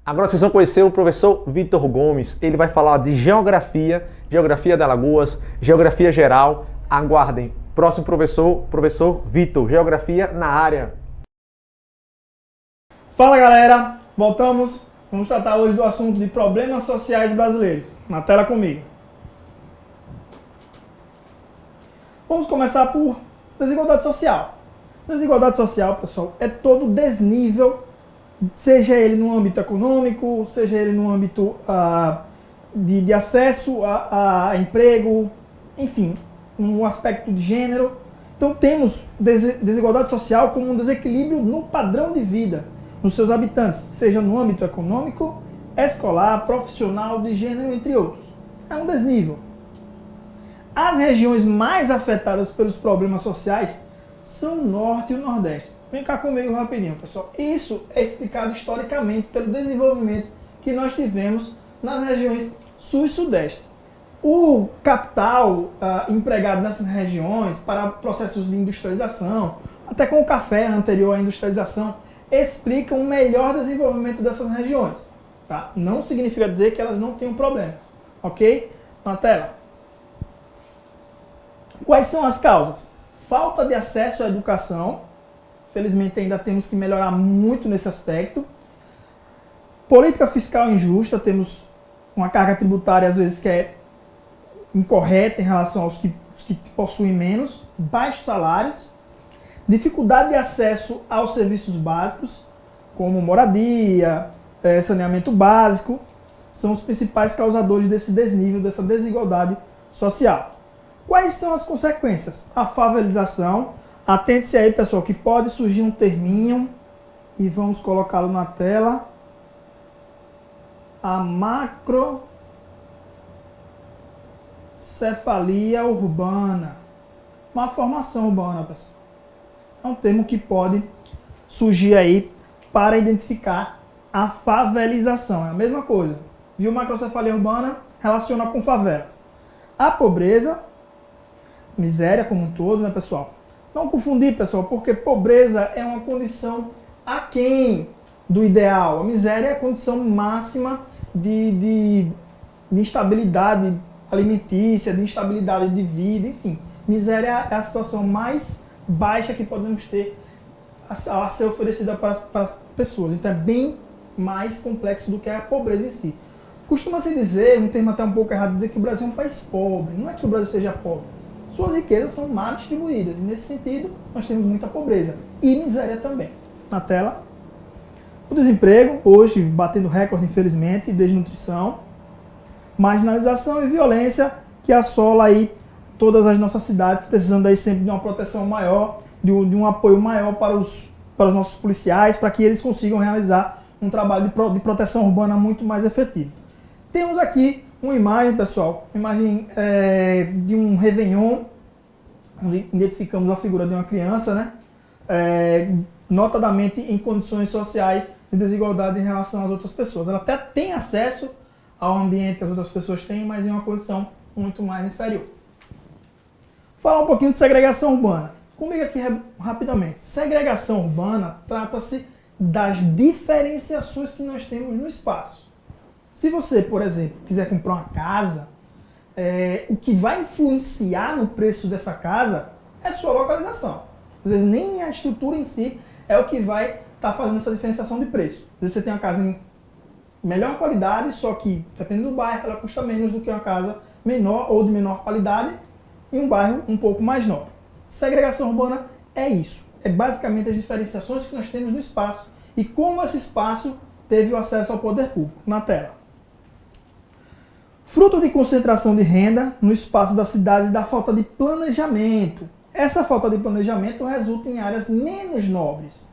Agora vocês vão conhecer o professor Vitor Gomes. Ele vai falar de geografia, geografia de Alagoas, geografia geral. Aguardem. Próximo professor Vitor, geografia na área. Fala galera, voltamos. Vamos tratar hoje do assunto de problemas sociais brasileiros. Na tela comigo. Vamos começar por desigualdade social. Desigualdade social, pessoal, é todo desnível, seja ele no âmbito econômico, seja ele no âmbito de acesso a emprego, enfim, um aspecto de gênero. Então temos desigualdade social como um desequilíbrio no padrão de vida dos seus habitantes, seja no âmbito econômico, escolar, profissional, de gênero, entre outros. É um desnível. As regiões mais afetadas pelos problemas sociais são o Norte e o Nordeste. Vem cá comigo rapidinho, pessoal. Isso é explicado historicamente pelo desenvolvimento que nós tivemos nas regiões Sul e Sudeste. O capital empregado nessas regiões para processos de industrialização, até com o café anterior à industrialização, explica um melhor desenvolvimento dessas regiões. Tá? Não significa dizer que elas não tenham problemas. Ok? Na tela. Quais são as causas? Falta de acesso à educação. Felizmente ainda temos que melhorar muito nesse aspecto. Política fiscal injusta. Temos uma carga tributária às vezes que é incorreta em relação aos que possuem menos. Baixos salários. Dificuldade de acesso aos serviços básicos, como moradia, saneamento básico, são os principais causadores desse desnível, dessa desigualdade social. Quais são as consequências? A favelização. Atente-se aí, pessoal, que pode surgir um terminho, e vamos colocá-lo na tela. A macrocefalia urbana. Uma formação urbana, pessoal. É um termo que pode surgir aí para identificar a favelização. É a mesma coisa. Viu macrocefalia urbana? Relaciona com favelas. A pobreza, miséria como um todo, né, pessoal? Não confundir, pessoal, porque pobreza é uma condição aquém do ideal. A miséria é a condição máxima de instabilidade alimentícia, de instabilidade de vida, enfim. Miséria é a situação mais baixa que podemos ter a ser oferecida para as pessoas. Então é bem mais complexo do que a pobreza em si. Costuma-se dizer, um termo até um pouco errado, dizer que o Brasil é um país pobre. Não é que o Brasil seja pobre. Suas riquezas são mal distribuídas. E nesse sentido, nós temos muita pobreza. E miséria também. Na tela. O desemprego, hoje batendo recorde, infelizmente, desnutrição, marginalização e violência que assola aí todas as nossas cidades, precisando aí sempre de uma proteção maior, de um apoio maior para os nossos policiais, para que eles consigam realizar um trabalho de proteção urbana muito mais efetivo. Temos aqui uma imagem, pessoal, uma imagem de um Réveillon, onde identificamos a figura de uma criança, né? Notadamente em condições sociais de desigualdade em relação às outras pessoas. Ela até tem acesso ao ambiente que as outras pessoas têm, mas em uma condição muito mais inferior. Falar um pouquinho de segregação urbana. Comigo aqui rapidamente. Segregação urbana trata-se das diferenciações que nós temos no espaço. Se você, por exemplo, quiser comprar uma casa, o que vai influenciar no preço dessa casa é sua localização. Às vezes nem a estrutura em si é o que vai estar fazendo essa diferenciação de preço. Às vezes você tem uma casa em melhor qualidade, só que, dependendo do bairro, ela custa menos do que uma casa menor ou de menor qualidade em um bairro um pouco mais nobre. Segregação urbana é isso. É basicamente as diferenciações que nós temos no espaço e como esse espaço teve o acesso ao poder público. Na tela. Fruto de concentração de renda no espaço das cidades e da falta de planejamento. Essa falta de planejamento resulta em áreas menos nobres.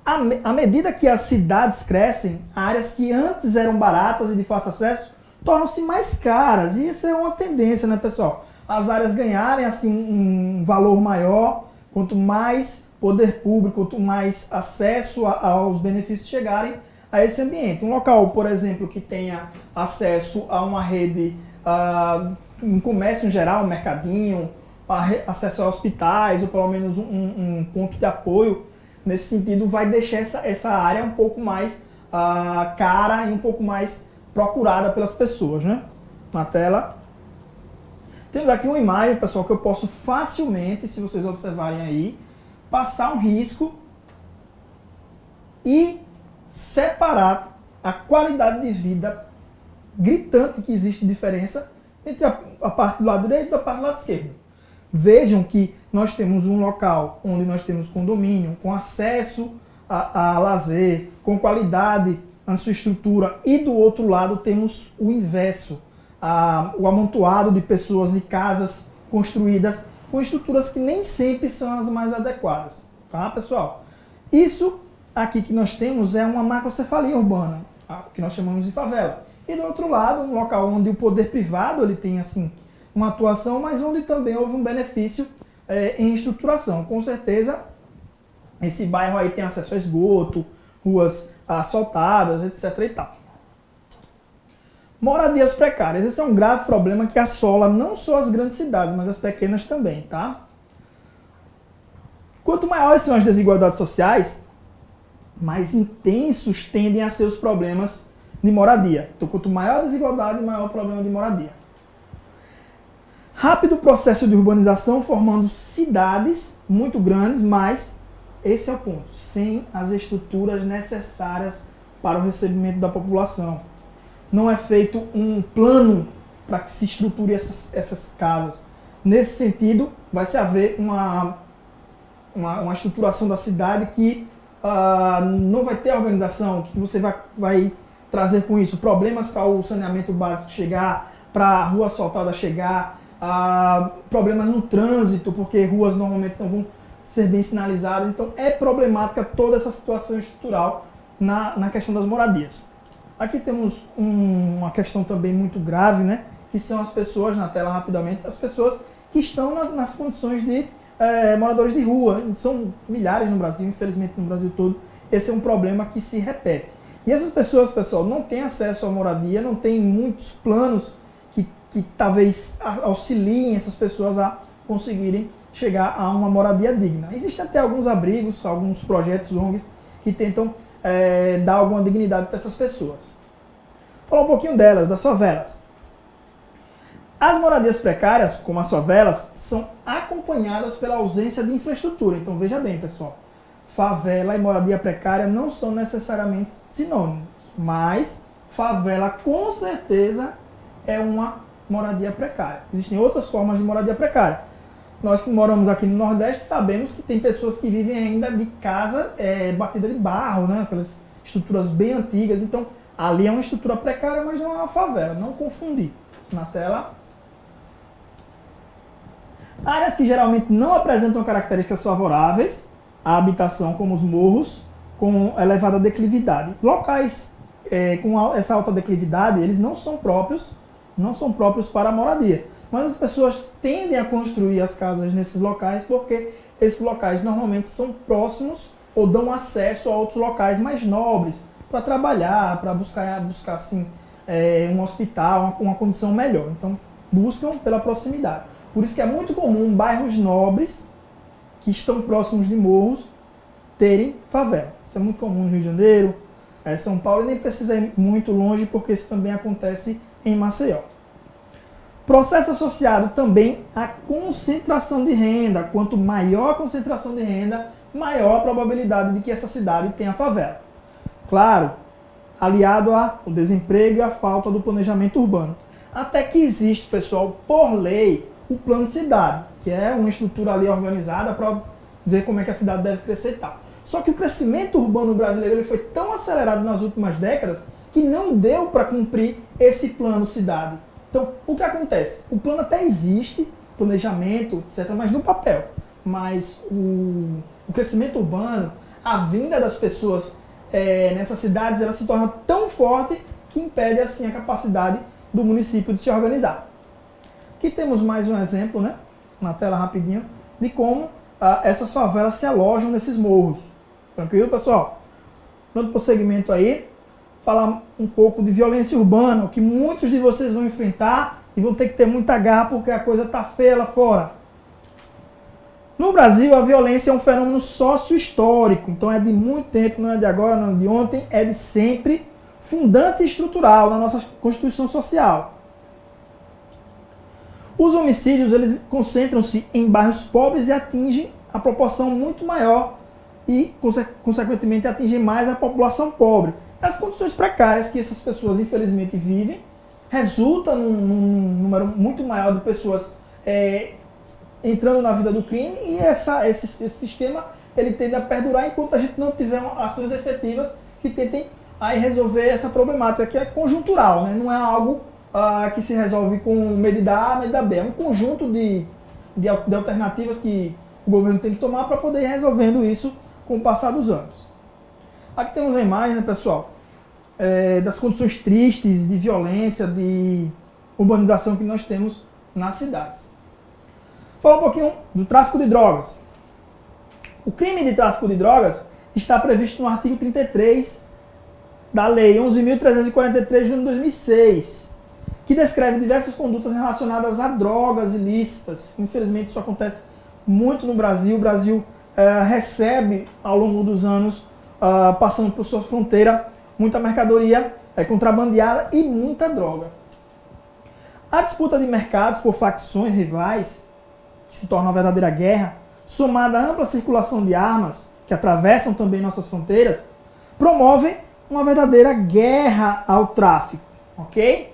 À medida que as cidades crescem, áreas que antes eram baratas e de fácil acesso tornam-se mais caras. E isso é uma tendência, né, pessoal? As áreas ganharem assim, um valor maior, quanto mais poder público, quanto mais acesso aos benefícios chegarem a esse ambiente. Um local, por exemplo, que tenha acesso a uma rede, um comércio em geral, um mercadinho, acesso a hospitais, ou pelo menos um ponto de apoio, nesse sentido vai deixar essa área um pouco mais cara e um pouco mais procurada pelas pessoas, né? Na tela. Temos aqui uma imagem, pessoal, que eu posso facilmente, se vocês observarem aí, passar um risco e separar a qualidade de vida gritante que existe diferença entre a parte do lado direito e a parte do lado esquerdo. Vejam que nós temos um local onde nós temos condomínio, com acesso a lazer, com qualidade na sua estrutura, e do outro lado temos o inverso, o amontoado de pessoas, de casas construídas com estruturas que nem sempre são as mais adequadas. Tá, pessoal? Isso aqui que nós temos é uma macrocefalia urbana, que nós chamamos de favela. E do outro lado, um local onde o poder privado ele tem assim uma atuação, mas onde também houve um benefício em estruturação. Com certeza, esse bairro aí tem acesso a esgoto, ruas asfaltadas, etc. e tal. Moradias precárias. Esse é um grave problema que assola não só as grandes cidades, mas as pequenas também, tá? Quanto maiores são as desigualdades sociais, mais intensos tendem a ser os problemas de moradia. Então, quanto maior a desigualdade, maior o problema de moradia. Rápido processo de urbanização formando cidades muito grandes, mas esse é o ponto, sem as estruturas necessárias para o recebimento da população. Não é feito um plano para que se estruture essas casas. Nesse sentido, vai se haver uma estruturação da cidade que não vai ter organização. O que você vai trazer com isso? Problemas para o saneamento básico chegar, para a rua asfaltada chegar, problemas no trânsito, porque ruas normalmente não vão ser bem sinalizadas. Então é problemática toda essa situação estrutural na questão das moradias. Aqui temos uma questão também muito grave, né? Que são as pessoas, na tela rapidamente, as pessoas que estão nas condições de moradores de rua. São milhares no Brasil, infelizmente no Brasil todo. Esse é um problema que se repete. E essas pessoas, pessoal, não têm acesso à moradia, não têm muitos planos que talvez auxiliem essas pessoas a conseguirem chegar a uma moradia digna. Existem até alguns abrigos, alguns projetos ONGs que tentam dar alguma dignidade para essas pessoas. Falar um pouquinho delas, das favelas. As moradias precárias, como as favelas, são acompanhadas pela ausência de infraestrutura. Então veja bem, pessoal, favela e moradia precária não são necessariamente sinônimos, mas favela com certeza é uma moradia precária. Existem outras formas de moradia precária. Nós que moramos aqui no Nordeste sabemos que tem pessoas que vivem ainda de casa batida de barro, né? Aquelas estruturas bem antigas. Então, ali é uma estrutura precária, mas não é uma favela. Não confundir. Na tela. Áreas que geralmente não apresentam características favoráveis à habitação, como os morros, com elevada declividade. Locais com essa alta declividade, eles não são próprios para a moradia. Mas as pessoas tendem a construir as casas nesses locais porque esses locais normalmente são próximos ou dão acesso a outros locais mais nobres para trabalhar, para buscar assim, um hospital, uma condição melhor. Então, buscam pela proximidade. Por isso que é muito comum bairros nobres que estão próximos de morros terem favela. Isso é muito comum no Rio de Janeiro, São Paulo, e nem precisa ir muito longe porque isso também acontece em Maceió. Processo associado também à concentração de renda. Quanto maior a concentração de renda, maior a probabilidade de que essa cidade tenha favela. Claro, aliado ao desemprego e à falta do planejamento urbano. Até que existe, pessoal, por lei, o plano cidade, que é uma estrutura ali organizada para ver como é que a cidade deve crescer e tal. Só que o crescimento urbano brasileiro ele foi tão acelerado nas últimas décadas que não deu para cumprir esse plano cidade. Então, o que acontece? O plano até existe, planejamento, etc., mas no papel. Mas o crescimento urbano, a vinda das pessoas nessas cidades, ela se torna tão forte que impede, assim, a capacidade do município de se organizar. Aqui temos mais um exemplo, né, na tela rapidinho, de como essas favelas se alojam nesses morros. Tranquilo, pessoal? Dando prosseguimento aí, falar um pouco de violência urbana, que muitos de vocês vão enfrentar e vão ter que ter muita garra porque a coisa tá feia lá fora. No Brasil, a violência é um fenômeno sócio-histórico, então é de muito tempo, não é de agora, não é de ontem, é de sempre, fundante e estrutural na nossa Constituição Social. Os homicídios, eles concentram-se em bairros pobres e atingem a proporção muito maior e, consequentemente, atingem mais a população pobre. As condições precárias que essas pessoas, infelizmente, vivem, resulta num número muito maior de pessoas entrando na vida do crime, e esse sistema ele tende a perdurar enquanto a gente não tiver ações efetivas que tentem aí resolver essa problemática, que é conjuntural, né? Não é algo que se resolve com medida A, medida B. É um conjunto de alternativas que o governo tem que tomar para poder ir resolvendo isso com o passar dos anos. Aqui temos a imagem, né, pessoal, das condições tristes de violência, de urbanização que nós temos nas cidades. Falar um pouquinho do tráfico de drogas. O crime de tráfico de drogas está previsto no artigo 33 da Lei 11.343 de 2006, que descreve diversas condutas relacionadas a drogas ilícitas. Infelizmente isso acontece muito no Brasil. O Brasil recebe, ao longo dos anos, passando por sua fronteira, muita mercadoria contrabandeada e muita droga. A disputa de mercados por facções rivais, que se torna uma verdadeira guerra, somada à ampla circulação de armas, que atravessam também nossas fronteiras, promovem uma verdadeira guerra ao tráfico, ok?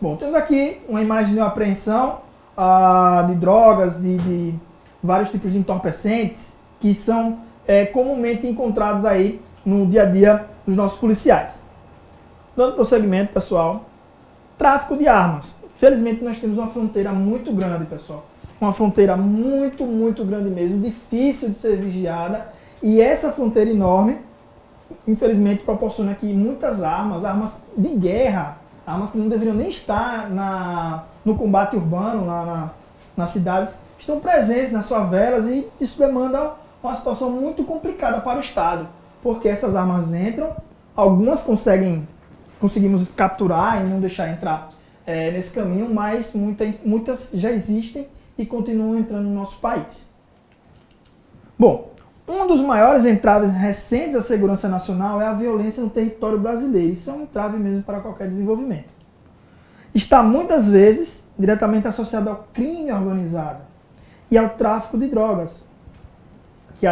Bom, temos aqui uma imagem de uma apreensão de drogas, de vários tipos de entorpecentes, que são comumente encontrados aí no dia a dia dos nossos policiais. Dando prosseguimento, pessoal, tráfico de armas. Infelizmente, nós temos uma fronteira muito grande, pessoal. Uma fronteira muito, muito grande mesmo, difícil de ser vigiada. E essa fronteira enorme, infelizmente, proporciona aqui muitas armas de guerra, armas que não deveriam nem estar no combate urbano, nas cidades, estão presentes nas favelas, e isso demanda uma situação muito complicada para o Estado, porque essas armas entram, algumas conseguimos capturar e não deixar entrar nesse caminho, mas muitas já existem e continuam entrando no nosso país. Bom, um dos maiores entraves recentes à segurança nacional é a violência no território brasileiro. Isso é um entrave mesmo para qualquer desenvolvimento. Está muitas vezes diretamente associado ao crime organizado e ao tráfico de drogas, que é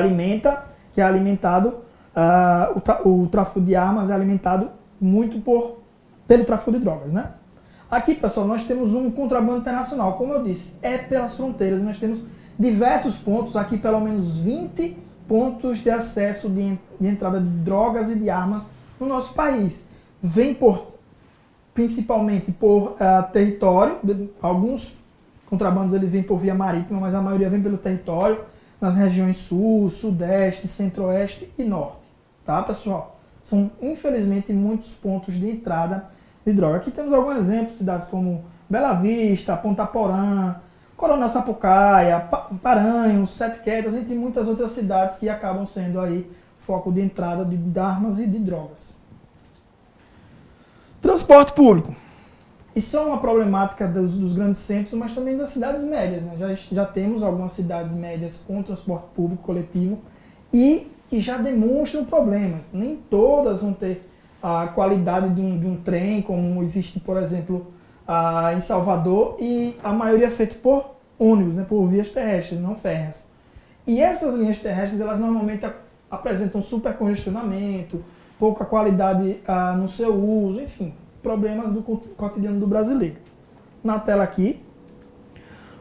alimentado, o tráfico de armas é alimentado muito pelo tráfico de drogas, né? Aqui, pessoal, nós temos um contrabando internacional. Como eu disse, é pelas fronteiras. Nós temos diversos pontos, aqui pelo menos 20 pontos de acesso de entrada de drogas e de armas no nosso país. Vem principalmente por território. Alguns contrabandos ele vem por via marítima, mas a maioria vem pelo território, nas regiões sul, sudeste, centro-oeste e norte. Tá, pessoal? São, infelizmente, muitos pontos de entrada de droga. Aqui temos alguns exemplos, cidades como Bela Vista, Ponta Porã, Coronel Sapucaia, Paranhos, Sete Quedas, entre muitas outras cidades que acabam sendo aí foco de entrada de armas e de drogas. Transporte público. Isso é uma problemática dos grandes centros, mas também das cidades médias, né? Já temos algumas cidades médias com transporte público coletivo e que já demonstram problemas. Nem todas vão ter a qualidade de um trem, como existe, por exemplo, em Salvador, e a maioria é feita por ônibus, né, por vias terrestres, não férreas. E essas linhas terrestres, elas normalmente apresentam supercongestionamento, pouca qualidade no seu uso, enfim, problemas do cotidiano do brasileiro. Na tela aqui,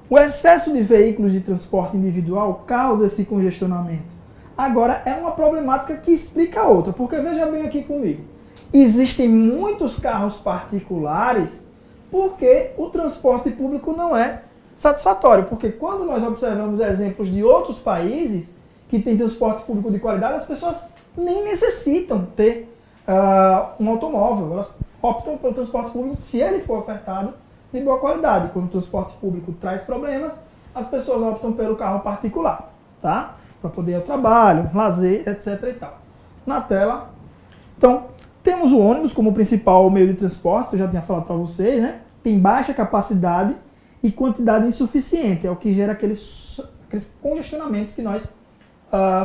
o excesso de veículos de transporte individual causa esse congestionamento. Agora, é uma problemática que explica a outra, porque veja bem aqui comigo. Existem muitos carros particulares porque o transporte público não é satisfatório. Porque quando nós observamos exemplos de outros países que têm transporte público de qualidade, as pessoas nem necessitam ter um automóvel. Elas optam pelo transporte público se ele for ofertado de boa qualidade. Quando o transporte público traz problemas, as pessoas optam pelo carro particular, tá? Para poder ir ao trabalho, lazer, etc. e tal. Na tela, então, temos o ônibus como principal meio de transporte, eu já tinha falado para vocês, né? Tem baixa capacidade e quantidade insuficiente, é o que gera aquele congestionamentos que nós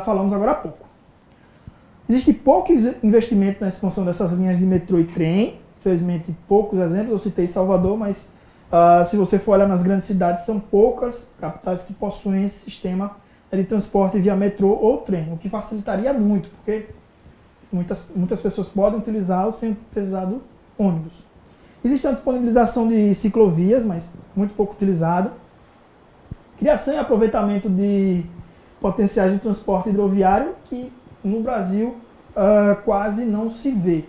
falamos agora há pouco. Existe pouco investimento na expansão dessas linhas de metrô e trem, infelizmente poucos exemplos, eu citei Salvador, mas se você for olhar nas grandes cidades, são poucas capitais que possuem esse sistema de transporte via metrô ou trem, o que facilitaria muito, porque muitas pessoas podem utilizá-lo sem precisar do ônibus. Existe a disponibilização de ciclovias, mas muito pouco utilizada. Criação e aproveitamento de potenciais de transporte hidroviário, que no Brasil quase não se vê.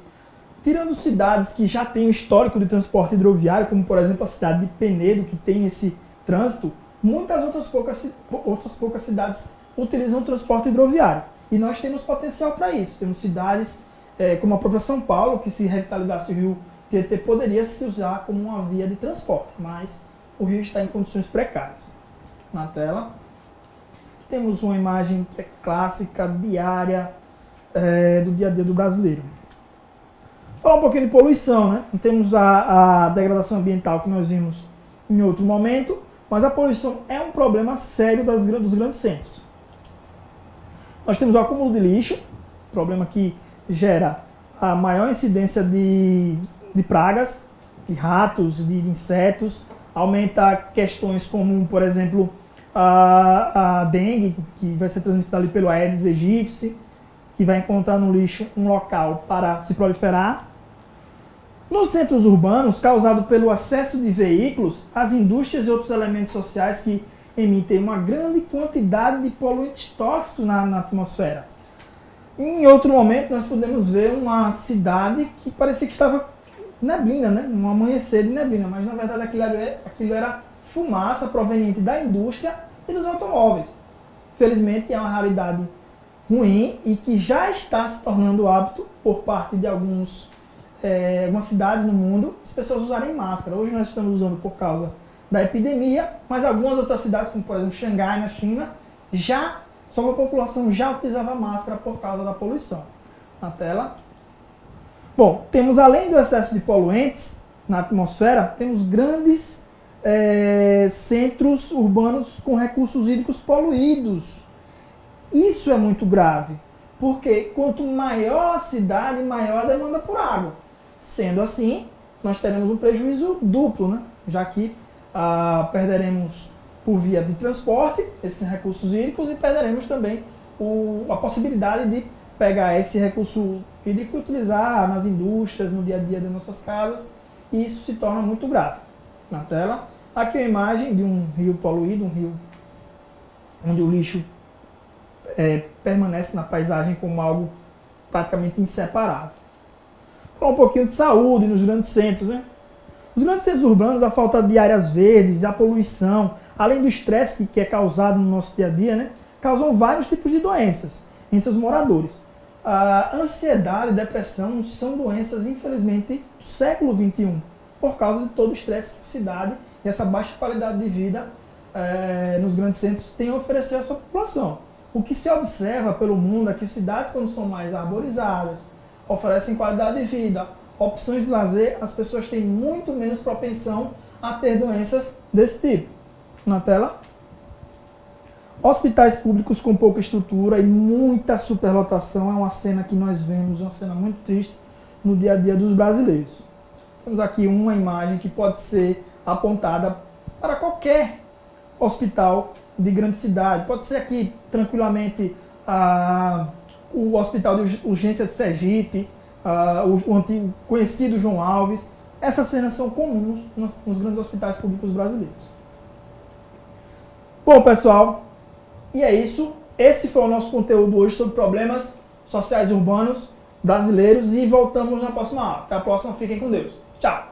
Tirando cidades que já têm um histórico de transporte hidroviário, como por exemplo a cidade de Penedo, que tem esse trânsito, muitas outras poucas cidades utilizam o transporte hidroviário. E nós temos potencial para isso. Temos cidades como a própria São Paulo, que se revitalizasse o rio Tietê, poderia se usar como uma via de transporte, mas o rio está em condições precárias. Na tela, temos uma imagem que é clássica, diária, do dia a dia do brasileiro. Falar um pouquinho de poluição, né? Temos a degradação ambiental que nós vimos em outro momento, mas a poluição é um problema sério dos grandes centros. Nós temos o acúmulo de lixo, problema que gera a maior incidência de pragas, de ratos, de insetos, aumenta questões como, por exemplo, a dengue, que vai ser transmitida ali pelo Aedes aegypti, que vai encontrar no lixo um local para se proliferar. Nos centros urbanos, causado pelo excesso de veículos, as indústrias e outros elementos sociais que emitem uma grande quantidade de poluentes tóxicos na atmosfera. Em outro momento, nós podemos ver uma cidade que parecia que estava neblina, né? Um amanhecer de neblina, mas na verdade aquilo era fumaça proveniente da indústria e dos automóveis. Felizmente é uma realidade ruim e que já está se tornando hábito por parte de algumas cidades no mundo, as pessoas usarem máscara. Hoje nós estamos usando por causa da epidemia, mas algumas outras cidades, como por exemplo Xangai, na China, só a população já utilizava máscara por causa da poluição. Na tela. Bom, temos além do excesso de poluentes na atmosfera, temos grandes centros urbanos com recursos hídricos poluídos. Isso é muito grave, porque quanto maior a cidade, maior a demanda por água. Sendo assim, nós teremos um prejuízo duplo, né? Já que perderemos por via de transporte esses recursos hídricos e perderemos também a possibilidade de pegar esse recurso hídrico e utilizar nas indústrias, no dia a dia de nossas casas, e isso se torna muito grave. Na tela, aqui é a imagem de um rio poluído, um rio onde o lixo permanece na paisagem como algo praticamente inseparável. Falar um pouquinho de saúde nos grandes centros, né? Nos grandes centros urbanos, a falta de áreas verdes, a poluição, além do estresse que é causado no nosso dia a dia, né, causam vários tipos de doenças em seus moradores. A ansiedade e depressão são doenças, infelizmente, do século XXI, por causa de todo o estresse que a cidade e essa baixa qualidade de vida nos grandes centros têm a oferecer à sua população. O que se observa pelo mundo é que cidades, quando são mais arborizadas, oferecem qualidade de vida, opções de lazer, as pessoas têm muito menos propensão a ter doenças desse tipo. Na tela. Hospitais públicos com pouca estrutura e muita superlotação é uma cena que nós vemos, uma cena muito triste no dia a dia dos brasileiros. Temos aqui uma imagem que pode ser apontada para qualquer hospital de grande cidade. Pode ser aqui, tranquilamente, o Hospital de Urgência de Sergipe, o antigo conhecido João Alves. Essas cenas são comuns nos grandes hospitais públicos brasileiros. Bom, pessoal, e é isso. Esse foi o nosso conteúdo hoje sobre problemas sociais urbanos brasileiros e voltamos na próxima aula. Até a próxima, fiquem com Deus. Tchau!